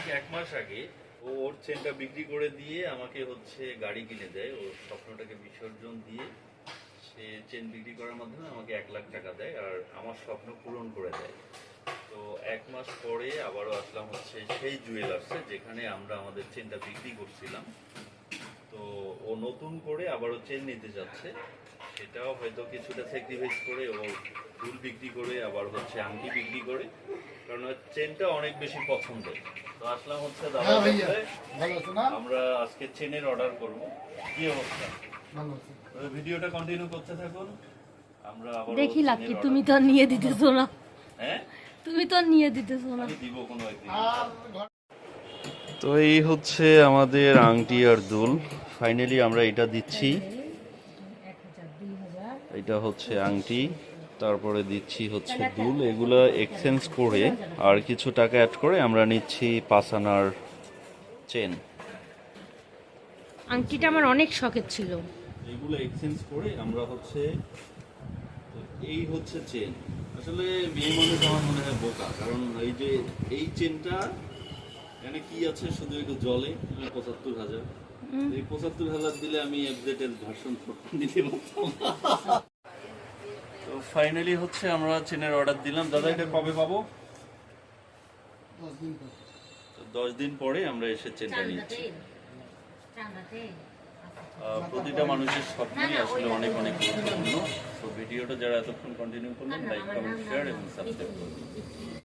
ঠিক 1 মাস আগে ও ওর চেনটা বিক্রি করে দিয়ে আমাকে হচ্ছে গাড়ি কিনে দেয়। ওর স্বপ্নটাকে বিসর্জন দিয়ে সে চেন বিক্রি করার মাধ্যমে আমাকে 1 লাখ টাকা দেয় আর আমার স্বপ্ন পূরণ করে দেয়। তো 1 মাস পরে আবারও আসলাম হচ্ছে সেই জুয়েলার্সে যেখানে আমরা আমাদের চেনটা বিক্রি করছিলাম। তো ও নতুন করে আবারও চেন নিতে যাচ্ছে, সেটাও হয়তো কিছুটা স্যাক্রিফাইস করে ও ফুল বিক্রি করে আবার হচ্ছে আংটি বিক্রি করে, কারণ ওর চেনটা অনেক বেশি পছন্দের। তো আসলাম হচ্ছে দাদা আমরা আজকে চেনের অর্ডার করব। কি অবস্থা? ভিডিওটা কন্টিনিউ করতে থাকুন। আমরা আবার দেখি লাকি তুমি তো নিয়ে দিতেছো না। হ্যাঁ তুমি তো নিয়ে দিতেছো না। আমি দিব কোনো একদিন। তো এই হচ্ছে আমাদের আংটি আর দুল, ফাইনালি আমরা এটা দিচ্ছি। এটা হচ্ছে আংটি, তারপরে দিচ্ছি হচ্ছে দুল। এগুলো এক্সচেঞ্জ করে আর কিছু টাকা অ্যাড করে আমরা নিচ্ছি 5 আনার চেন। আংটিটা আমার অনেক শখের ছিল। এগুলো এক্সচেঞ্জ করে আমরা হচ্ছে, এই হচ্ছে চেন। আসলে মেয়ে মানুষ আমার মনে হয় বোকা, কারণ এই যে এই চেনটা এখানে কি আছে শুধু একটু জলে 75,000। এই 75,000 দিলে আমি এফজেড এর ভার্সন দিতে পারতাম। তো ফাইনালি হচ্ছে আমরা চেনের অর্ডার দিলাম। দাদা এটা কবে পাবো? 10 দিন পরে আমরা এসে চেনটা নিচ্ছি। প্রতিটা মানুষের স্বপ্নই আসলে অনেক অনেক গুরুত্বপূর্ণ। তো ভিডিওটা যারা এতক্ষণ কন্টিনিউ করলেন, লাইক, কমেন্ট, শেয়ার এবং সাবস্ক্রাইব করুন।